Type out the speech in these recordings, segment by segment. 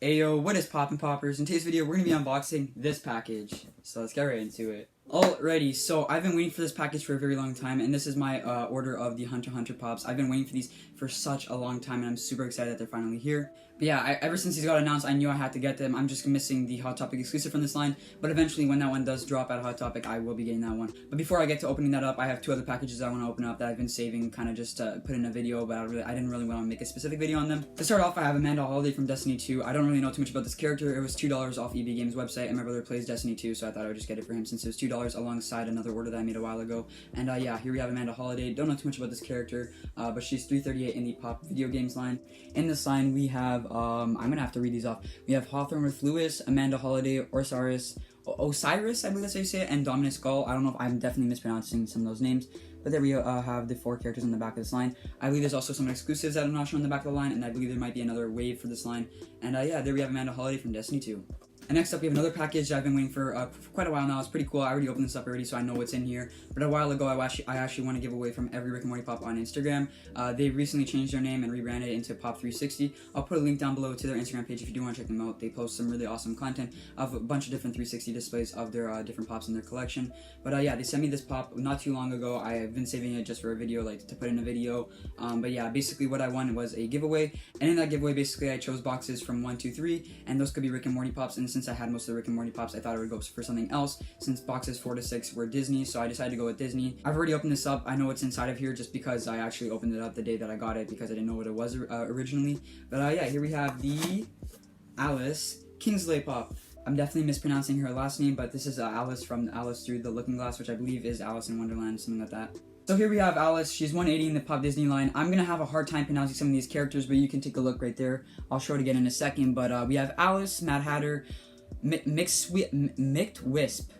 Ayo, what is poppin' poppers? In today's video, we're going to be unboxing this package. So let's get right into it. Alrighty, so I've been waiting for this package for a very long time, and this is my order of the HxH Pops. I've been waiting for these for such a long time, and I'm super excited that they're finally here. But yeah, ever since these got announced, I knew I had to get them. I'm just missing the Hot Topic exclusive from this line, but eventually when that one does drop at Hot Topic, I will be getting that one. But before I get to opening that up, I have two other packages I want to open up that I've been saving kind of just to put in a video, but I didn't really want to make a specific video on them. To start off, I have Amanda Holiday from Destiny 2. I don't really know too much about this character. It was $2 off EB Games website, and my brother plays Destiny 2, so I thought I would just get it for him since it was $2 alongside another order that I made a while ago. And yeah, here we have Amanda Holiday. Don't know too much about this character, but she's 338 in the Pop video games line. In this line, we have, I'm gonna have to read these off. We have Hawthorne with Lewis, Amanda Holiday, Osiris, I believe that's how you say it, and Dominus Skull. I don't know if I'm definitely mispronouncing some of those names, but there we have the 4 characters on the back of this line. I believe there's also some exclusives that are not shown on the back of the line, and I believe there might be another wave for this line. And yeah, there we have Amanda Holiday from Destiny 2. And next up, we have another package that I've been waiting for quite a while now. It's pretty cool. I already opened this up already, so I know what's in here. But a while ago, I actually won a giveaway from every Rick and Morty Pop on Instagram. They recently changed their name and rebranded it into Pop360. I'll put a link down below to their Instagram page if you do want to check them out. They post some really awesome content of a bunch of different 360 displays of their different pops in their collection. But yeah, they sent me this pop not too long ago. I've been saving it just for a video, like to put in a video. But yeah, basically what I won was a giveaway. And in that giveaway, basically I chose boxes from 1, 2, 3. And those could be Rick and Morty Pops. And since I had most of the Rick and Morty Pops, I thought I would go for something else since boxes 4 to 6 were Disney, so I decided to go with Disney. I've already opened this up. I know what's inside of here just because I actually opened it up the day that I got it because I didn't know what it was originally. But yeah, here we have the Alice Kingsleigh Pop. I'm definitely mispronouncing her last name, but this is Alice from Alice Through the Looking Glass, which I believe is Alice in Wonderland, something like that. So here we have Alice. She's 180 in the Pop Disney line. I'm going to have a hard time pronouncing some of these characters, but you can take a look right there. I'll show it again in a second, but we have Alice, Mad Hatter, Mixed Wisp,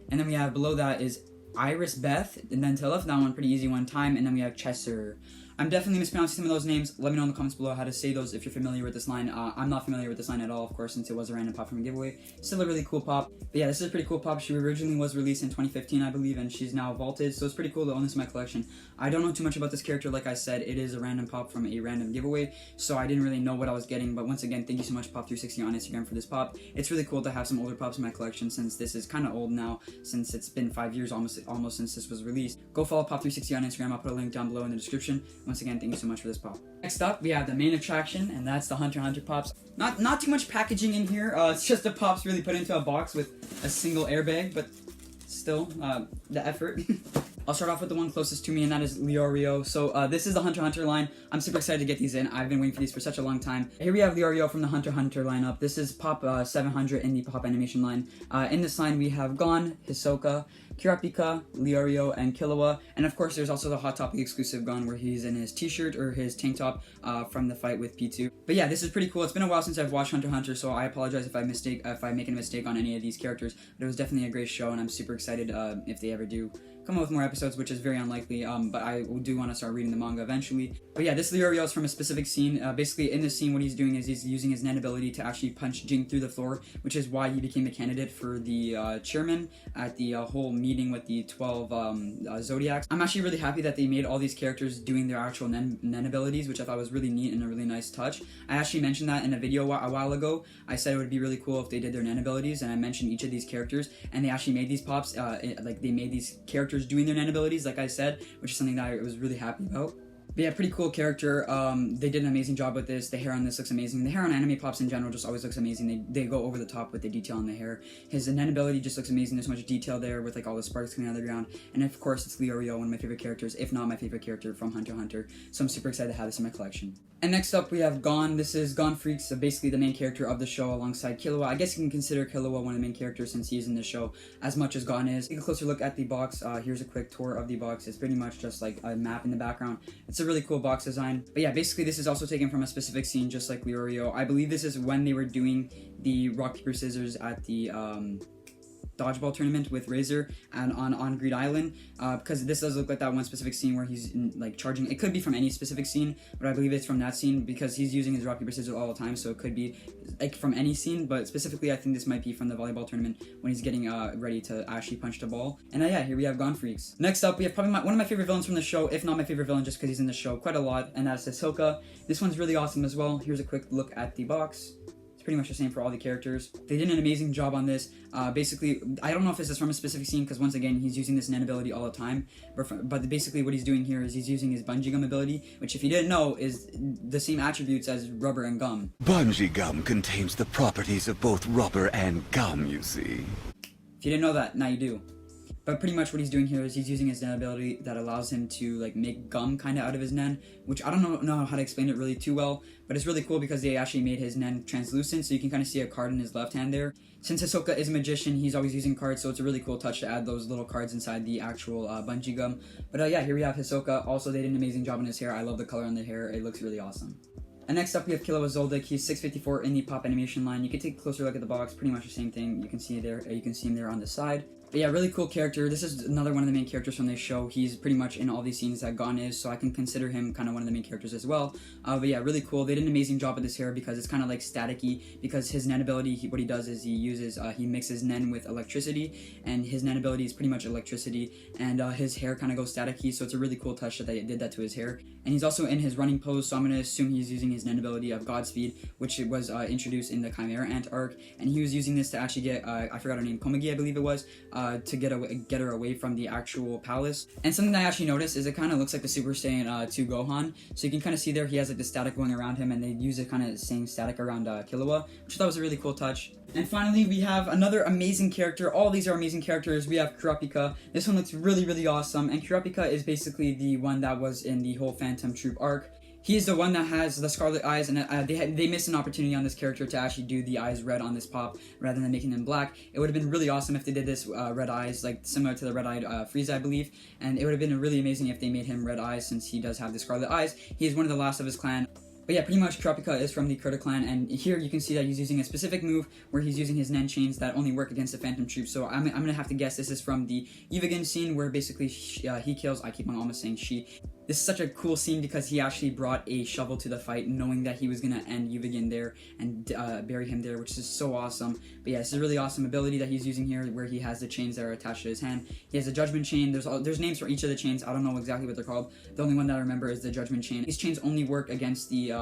and then we have below that is Iris Beth, and then to the left of that one, pretty easy one time, and then we have Chesser. I'm definitely mispronouncing some of those names. Let me know in the comments below how to say those if you're familiar with this line. I'm not familiar with this line at all, of course, since it was a random pop from a giveaway. Still a really cool pop. But yeah, this is a pretty cool pop. She originally was released in 2015, I believe, and she's now vaulted, so it's pretty cool to own this in my collection. I don't know too much about this character. Like I said, it is a random pop from a random giveaway, so I didn't really know what I was getting. But once again, thank you so much, Pop360 on Instagram, for this pop. It's really cool to have some older pops in my collection since this is kind of old now, since it's been 5 years almost since this was released. Go follow Pop360 on Instagram. I'll put a link down below in the description. Once again, thank you so much for this pop. Next up, we have the main attraction, and that's the HxH Pops. Not too much packaging in here. It's just the pops really put into a box with a single airbag, but still, the effort. I'll start off with the one closest to me, and that is Leorio. So this is the HxH line. I'm super excited to get these in. I've been waiting for these for such a long time. Here we have Leorio from the HxH lineup. This is Pop 700 in the Pop animation line. In this line, we have Gon, Ahsoka, Pika, Leorio, and Killua. And of course, there's also the Hot Topic exclusive Gon where he's in his t-shirt or his tank top from the fight with P2. But yeah, this is pretty cool. It's been a while since I've watched HxH, so I apologize if I make a mistake on any of these characters. But it was definitely a great show, and I'm super excited if they ever do come up with more episodes, which is very unlikely, but I do want to start reading the manga eventually. But yeah, this Leorio is from a specific scene. Basically, in this scene, what he's doing is he's using his Nen ability to actually punch Jing through the floor, which is why he became a candidate for the chairman at the whole meeting with the 12 Zodiacs. I'm actually really happy that they made all these characters doing their actual Nen abilities, which I thought was really neat and a really nice touch. I actually mentioned that in a video a while ago. I said it would be really cool if they did their Nen abilities, and I mentioned each of these characters, and they actually made these pops, like they made these characters doing their Nen abilities, like I said, which is something that I was really happy about. But yeah, pretty cool character. They did an amazing job with this. The hair on this looks amazing. The hair on anime pops in general just always looks amazing. They go over the top with the detail on the hair. His Nen ability just looks amazing. There's so much detail there with like all the sparks coming out of the ground. And of course, it's Leorio, one of my favorite characters, if not my favorite character from HxH. So I'm super excited to have this in my collection. And next up, we have Gon. This is Gon Freaks, so basically the main character of the show alongside Killua. I guess you can consider Killua one of the main characters since he's in the show as much as Gon is. Take a closer look at the box. Here's a quick tour of the box. It's pretty much just like a map in the background. It's a really cool box design. But yeah, basically this is also taken from a specific scene just like Leorio. I believe this is when they were doing the rock, paper, scissors at the dodgeball tournament with Razor and on Greed Island, because this does look like that one specific scene where he's like charging. It could be from any specific scene, but I believe it's from that scene because he's using his rock, paper, scissors all the time, so it could be like from any scene, but specifically I think this might be from the volleyball tournament when he's getting ready to actually punch the ball. And yeah, here we have Gon Freaks. Next up, we have probably one of my favorite villains from the show, if not my favorite villain just because he's in the show quite a lot, and that's Ahsoka. This one's really awesome as well. Here's a quick look at the box. pretty much the same for all the characters. They did an amazing job on this. Basically, I don't know if this is from a specific scene, because once again, he's using this Nen ability all the time. But basically what he's doing here is he's using his bungee gum ability, which if you didn't know is the same attributes as rubber and gum. Bungee gum contains the properties of both rubber and gum, you see. If you didn't know that, now you do. But pretty much what he's doing here is he's using his Nen ability that allows him to like make gum kind of out of his Nen, which I don't know how to explain it really too well, but it's really cool because they actually made his Nen translucent, so you can kind of see a card in his left hand there. Since Ahsoka is a magician, he's always using cards, so it's a really cool touch to add those little cards inside the actual bungee gum. But yeah, here we have Ahsoka. Also, they did an amazing job on his hair. I love the color on the hair. It looks really awesome. And next up we have Kilo Zoldyck. He's 654 in the pop animation line. You can take a closer look at the box. Pretty much the same thing. You can see there. You can see him there on the side. But yeah, really cool character. This is another one of the main characters from this show. He's pretty much in all these scenes that Gon is, so I can consider him kind of one of the main characters as well. But yeah, really cool. They did an amazing job with this hair because it's kind of like staticky, because his Nen ability, what he does is he mixes Nen with electricity, and his Nen ability is pretty much electricity, and his hair kind of goes staticky, so it's a really cool touch that they did that to his hair. And he's also in his running pose, so I'm going to assume he's using his Nen ability of Godspeed, which was introduced in the Chimera Ant arc, and he was using this to actually get, I forgot her name, Komagi I believe it was, to get her away from the actual palace. And something that I actually noticed is it kind of looks like the Super Saiyan 2 Gohan, so you can kind of see there he has like the static going around him, and they use it kind of same static around Killua, which I thought was a really cool touch. And finally, we have another amazing character. All these are amazing characters. We have Kurapika. This one looks really, really awesome, and Kurapika is basically the one that was in the whole Phantom Troop arc. He's the one that has the scarlet eyes, and they missed an opportunity on this character to actually do the eyes red on this pop rather than making them black. It would have been really awesome if they did this red eyes, like similar to the red-eyed Frieza, I believe, and it would have been really amazing if they made him red eyes, since he does have the scarlet eyes. He is one of the last of his clan. But yeah, pretty much Kurapika is from the Kurta clan, and here you can see that he's using a specific move where he's using his Nen chains that only work against the Phantom Troop. So I'm gonna have to guess this is from the Yuvigin scene where basically he kills, I keep on almost saying she. This is such a cool scene because he actually brought a shovel to the fight, knowing that he was gonna end Yuvigin there and bury him there, which is so awesome. But yeah, it's a really awesome ability that he's using here, where he has the chains that are attached to his hand. He has a Judgment Chain. There's names for each of the chains. I don't know exactly what they're called. The only one that I remember is the Judgment Chain. These chains only work against the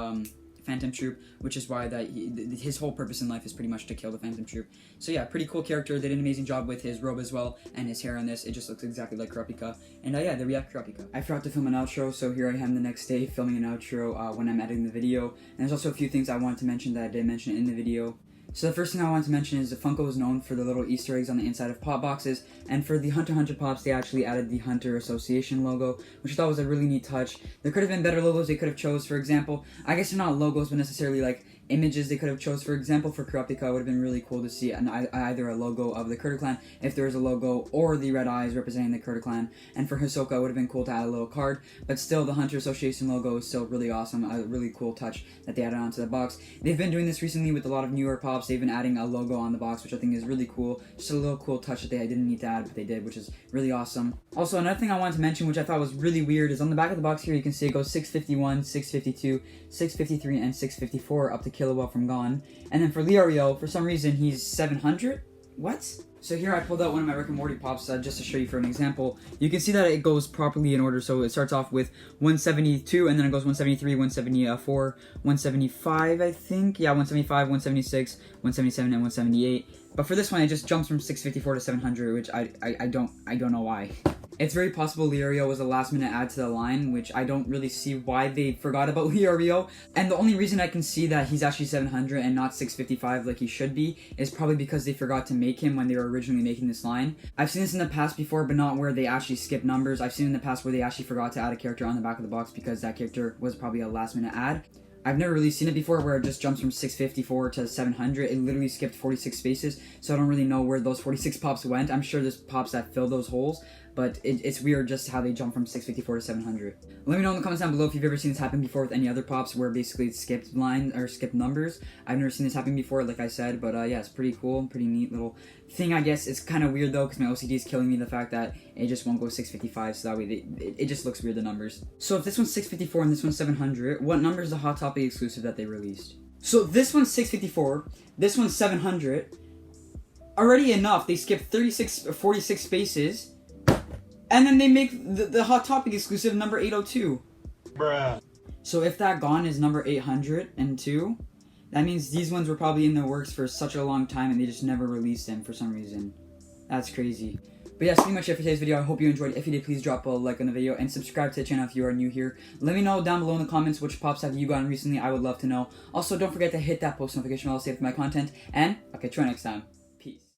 Phantom Troop, which is why his whole purpose in life is pretty much to kill the Phantom Troop. So yeah, pretty cool character. They did an amazing job with his robe as well, and his hair on this. It just looks exactly like Kurapika. And yeah, there we have Kurapika. I forgot to film an outro, so here I am the next day filming an outro when I'm editing the video. And there's also a few things I wanted to mention that I didn't mention in the video. So the first thing I want to mention is that Funko is known for the little Easter eggs on the inside of pop boxes, and for the Hunter x Hunter Pops, they actually added the Hunter Association logo, which I thought was a really neat touch. There could have been better logos they could have chose. For example, I guess they're not logos, but necessarily like images they could have chose. For example, for Kurapika, it would have been really cool to see either a logo of the Kurta clan, if there was a logo, or the red eyes representing the Kurta clan. And for Ahsoka, it would have been cool to add a little card, but still the Hunter Association logo is still really awesome, a really cool touch that they added onto the box. They've been doing this recently with a lot of newer pops. They've been adding a logo on the box, which I think is really cool. Just a little cool touch that they didn't need to add, but they did, which is really awesome. Also, another thing I wanted to mention, which I thought was really weird, is on the back of the box here, you can see it goes 651, 652, 653, and 654 up to Killua from Gon. And then for Leorio, for some reason, he's 700? What? So here I pulled out one of my Rick and Morty pops just to show you for an example. You can see that it goes properly in order, so it starts off with 172, and then it goes 173, 174, 175, I think. Yeah, 175, 176, 177, and 178. But for this one, it just jumps from 654 to 700, which I don't know why. It's very possible Leorio was a last-minute add to the line, which I don't really see why they forgot about Leorio. And the only reason I can see that he's actually 700 and not 655 like he should be is probably because they forgot to make him when they were originally making this line. I've seen this in the past before, but not where they actually skip numbers. I've seen in the past where they actually forgot to add a character on the back of the box because that character was probably a last-minute add. I've never really seen it before where it just jumps from 654 to 700. It literally skipped 46 spaces, so I don't really know where those 46 pops went. I'm sure there's pops that fill those holes, but it's weird just how they jump from 654 to 700. Let me know in the comments down below if you've ever seen this happen before with any other pops where basically it skipped line or skipped numbers. I've never seen this happen before, like I said, but yeah, it's pretty cool, pretty neat little thing, I guess. It's kind of weird though, because my OCD is killing me the fact that it just won't go 655, so that way it just looks weird, the numbers. So if this one's 654 and this one's 700, what number is the Hot Topic exclusive that they released? So this one's 654, this one's 700. Already enough, they skipped 46 spaces. And then they make the Hot Topic exclusive number 802. Bruh. So if that Gon is number 802, That means these ones were probably in the works for such a long time and they just never released them for some reason. That's crazy. But yeah, that's pretty much it for today's video. I hope you enjoyed. If you did, please drop a like on the video and subscribe to the channel if you are new here. Let me know down below in the comments which pops have you gotten recently. I would love to know. Also, don't forget to hit that post notification bell to save my content. And I'll catch you next time. Peace.